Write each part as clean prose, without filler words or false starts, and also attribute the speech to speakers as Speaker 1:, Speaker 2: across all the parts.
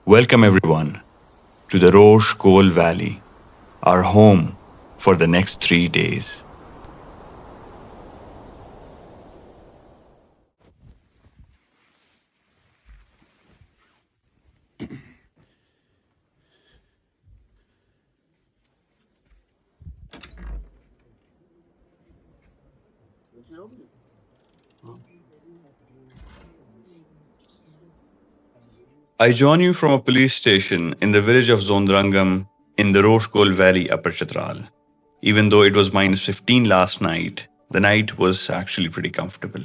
Speaker 1: Welcome everyone to the Rosh Gol Valley, our home for the next 3 days. I join you from a police station in the village of Zondrangam in the Rosh Gol Valley, Upper Chitral. Even though it was minus 15 last night, the night was actually pretty comfortable.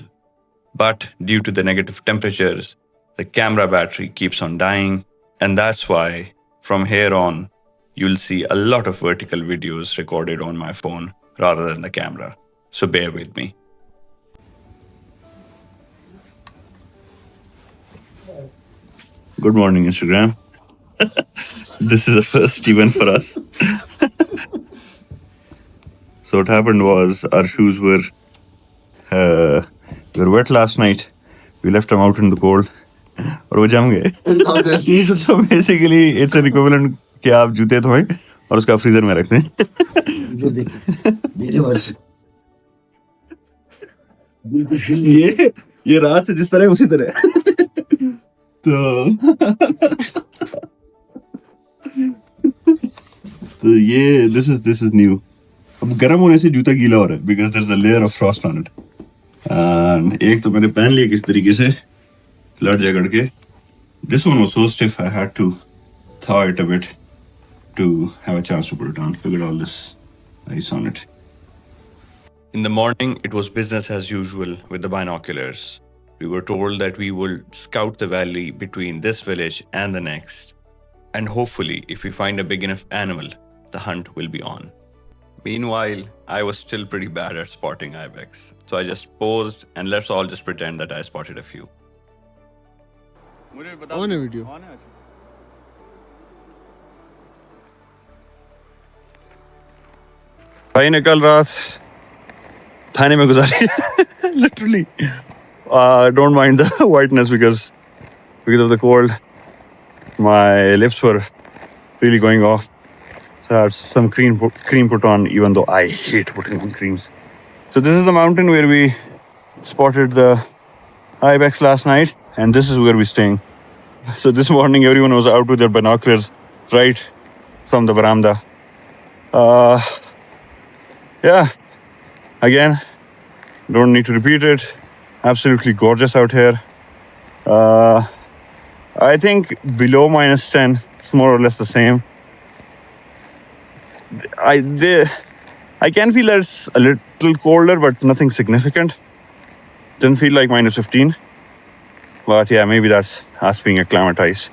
Speaker 1: But due to the negative temperatures, the camera battery keeps on dying, and that's why from here on, you'll see a lot of vertical videos recorded on my phone rather than the camera. So bear with me. Good morning, Instagram. This is a first event for us. So what happened was our shoes were wet last night. We left them out in the cold. और वो जम गए. So basically it's an equivalent कि आप जूते धोएं और उसका फ्रीजर में रख दें. मेरे वर्ष ये रात से जिस तरह उसी तरह. तो ये this is new. अब गर्म होने से जूता गीला हो रहा है because there's a layer of frost on it. And एक तो मैंने पहन लिया किस तरीके से लड़ जगड़ के. This one was so stiff I had to thaw it a bit to have a chance to put it on. Look at all this ice on it. In the morning, it was business as usual with the binoculars. We were told that we will scout the valley between this village and the next. And hopefully, if we find a big enough animal, the hunt will be on. Meanwhile, I was still pretty bad at spotting Ibex. So I just posed and let's all just pretend that I spotted a few.
Speaker 2: On a video.
Speaker 1: भाई ने कल रात थाने में गुजारी. Literally. Don't mind the whiteness because of the cold. My lips were really going off. So I had some cream put on, even though I hate putting on creams. So this is the mountain where we spotted the Ibex last night, and this is where we're staying. So this morning, everyone was out with their binoculars right from the veranda. Yeah, again, don't need to repeat it. Absolutely gorgeous out here. I think below minus 10, it's more or less the same. I can feel that it's a little colder, but nothing significant. Didn't feel like minus 15. But yeah, maybe that's us being acclimatized.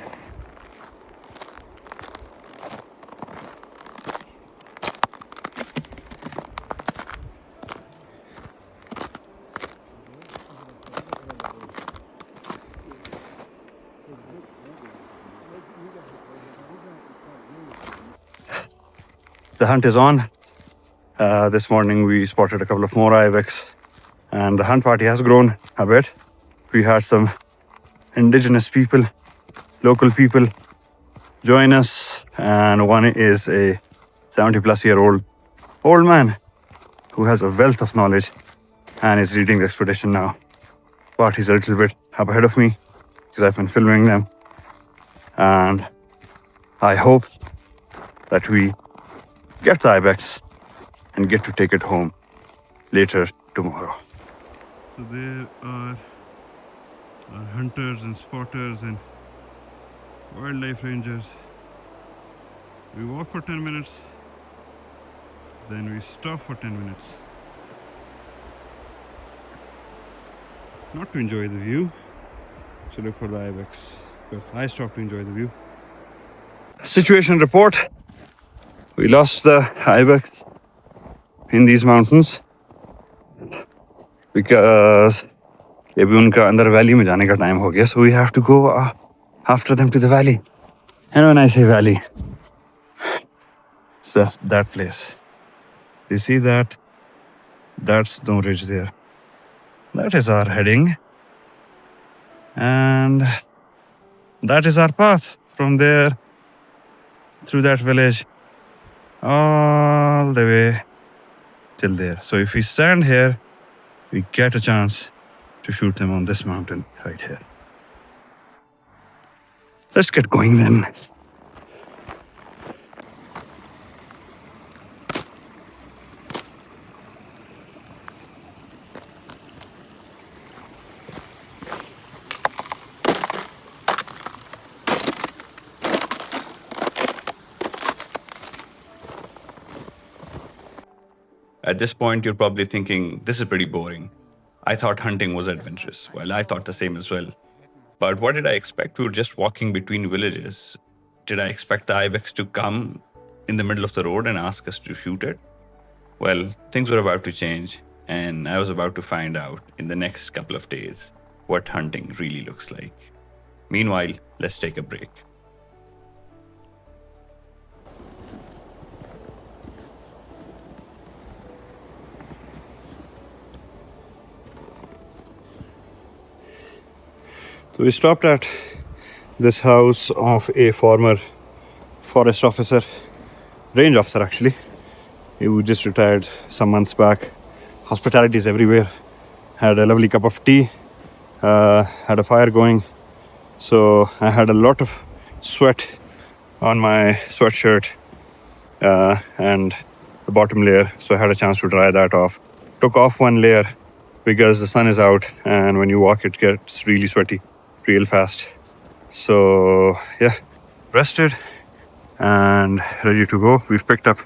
Speaker 1: The hunt is on. This morning we spotted a couple of more Ibex, and the hunt party has grown a bit. We had some indigenous people, local people join us, and one is a 70-plus-year-old old man who has a wealth of knowledge and is leading the expedition now. But he's a little bit up ahead of me because I've been filming them, and I hope that we get the Ibex and get to take it home later tomorrow. So there are hunters and spotters and wildlife rangers. We walk for 10 minutes, then we stop for 10 minutes. Not to enjoy the view, to look for the Ibex, but I stopped to enjoy the view. Situation report. We lost the Ibex in these mountains because अभी उनका अंदर valley में जाने का time हो गया. So we have to go after them to the valley. And when I say valley, it's that place. You see that? That's the ridge there. That is our heading. And that is our path from there, through that village, all the way till there. So if we stand here, we get a chance to shoot them on this mountain right here. Let's get going then. At this point, you're probably thinking, this is pretty boring. I thought hunting was adventurous. Well, I thought the same as well. But what did I expect? We were just walking between villages. Did I expect the Ibex to come in the middle of the road and ask us to shoot it? Well, things were about to change, and I was about to find out in the next couple of days what hunting really looks like. Meanwhile, let's take a break. So we stopped at this house of a former forest officer, range officer actually. He just retired some months back. Hospitality is everywhere. Had a lovely cup of tea, had a fire going. So I had a lot of sweat on my sweatshirt and the bottom layer. So I had a chance to dry that off. Took off one layer because the sun is out, and when you walk it gets really sweaty real fast. So yeah, rested and ready to go. We've picked up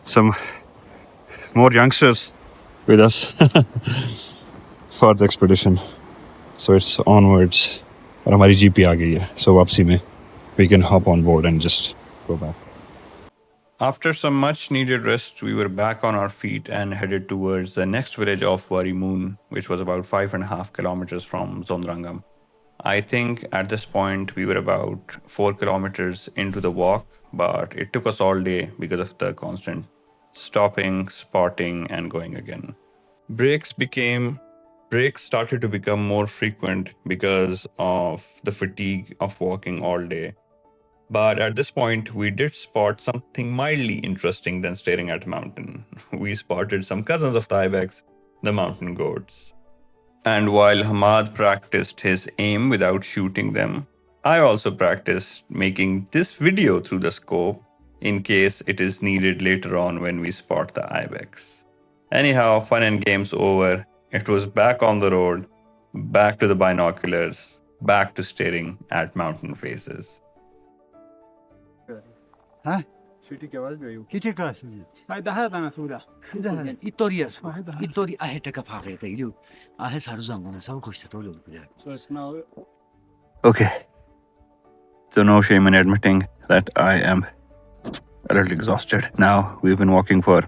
Speaker 1: some more youngsters with us for the expedition. So it's onwards. और हमारी GP आ गई है. So वापसी में we can hop on board and just go back. After some much needed rest, we were back on our feet and headed towards the next village of Warimun, which was about 5.5 kilometers from Zondrangam. I think at this point we were about 4 kilometers into the walk, but it took us all day because of the constant stopping, spotting, and going again. Breaks started to become more frequent because of the fatigue of walking all day. But at this point, we did spot something mildly interesting than staring at a mountain. We spotted some cousins of the Ibex, the mountain goats. And while Hamad practiced his aim without shooting them, I also practiced making this video through the scope in case it is needed later on when we spot the Ibex. Anyhow, fun and games over. It was back on the road, back to the binoculars, back to staring at mountain faces.
Speaker 2: ها؟ كيف كاسي؟ هذا أنا سودا. إيطاليا. إيطاليا أهتك فاقي تيلو. سارزان أنا سام كوشت تولو. So it's now.
Speaker 1: Okay. So no shame in admitting that I am a little exhausted. Now we've been walking for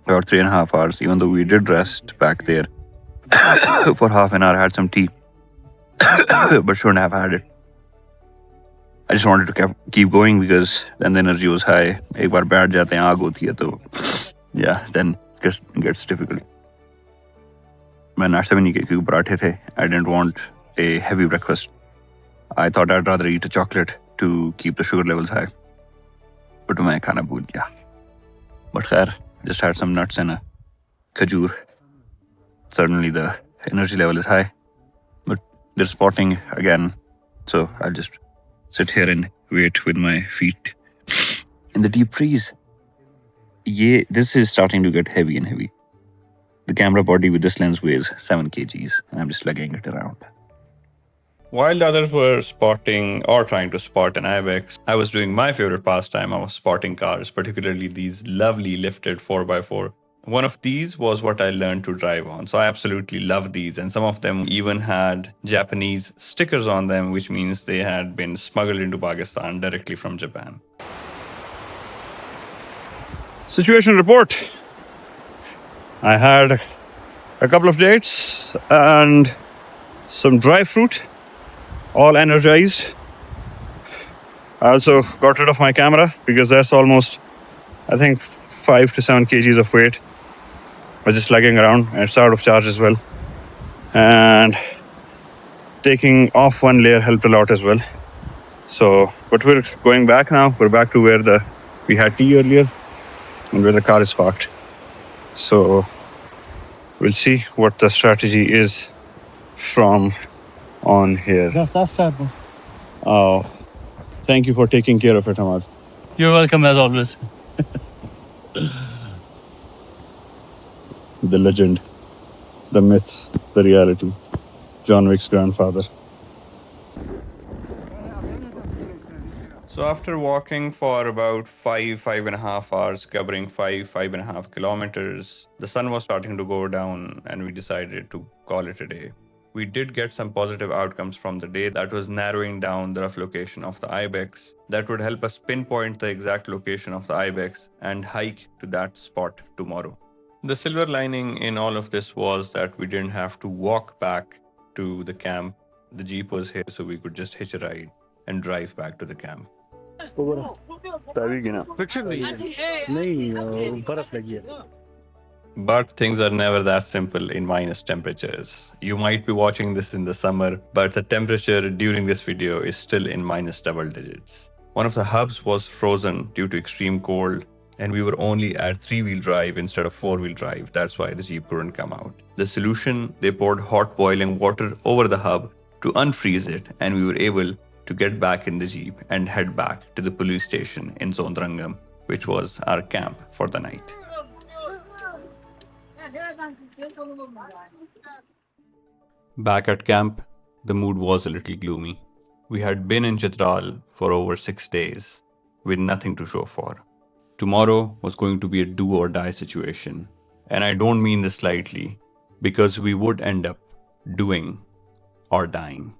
Speaker 1: about 3.5 hours, even though we did rest back there for half an hour, had some tea, but shouldn't have had it. I just wanted to keep going because then the energy was high. एक बार बैठ जाते हैं आग होती है तो yeah, then it gets difficult. मैं नाश्ता भी नहीं किया क्योंकि पराठे थे. I didn't want a heavy breakfast. I thought I'd rather eat a chocolate to keep the sugar levels high. But मैं खाना भूल गया. But खैर, just had some nuts and a khajur. Certainly the energy level is high. But they're spotting again, so I'll just sit here and wait with my feet in the deep freeze. This is starting to get heavy and heavy. The camera body with this lens weighs 7 kgs and I'm just lugging it around. While the others were spotting or trying to spot an Ibex, I was doing my favorite pastime of spotting cars, particularly these lovely lifted 4x4. One of these was what I learned to drive on. So I absolutely love these. And some of them even had Japanese stickers on them, which means they had been smuggled into Pakistan directly from Japan. Situation report. I had a couple of dates and some dry fruit, all energized. I also got rid of my camera because that's almost, I think, 5 to 7 kgs of weight. I was just lugging around and it's out of charge as well. And taking off one layer helped a lot as well. So, but we're going back now. We're back to where we had tea earlier and where the car is parked. So, we'll see what the strategy is from on here.
Speaker 2: That's terrible.
Speaker 1: Oh, thank you for taking care of it, Hamad.
Speaker 2: You're welcome as always.
Speaker 1: The legend, the myth, the reality. John Wick's grandfather. So after walking for about 5.5 hours, covering 5.5 kilometers, the sun was starting to go down and we decided to call it a day. We did get some positive outcomes from the day, that was narrowing down the rough location of the Ibex. That would help us pinpoint the exact location of the Ibex and hike to that spot tomorrow. The silver lining in all of this was that we didn't have to walk back to the camp. The Jeep was here, so we could just hitch a ride and drive back to the camp. But things are never that simple in minus temperatures. You might be watching this in the summer, but the temperature during this video is still in minus double digits. One of the hubs was frozen due to extreme cold, and we were only at 3-wheel drive instead of 4-wheel drive. That's why the Jeep couldn't come out. The solution, they poured hot boiling water over the hub to unfreeze it, and we were able to get back in the Jeep and head back to the police station in Zondrangam, which was our camp for the night. Back at camp, the mood was a little gloomy. We had been in Chitral for over 6 days with nothing to show for. Tomorrow was going to be a do or die situation. And I don't mean this lightly, because we would end up doing or dying.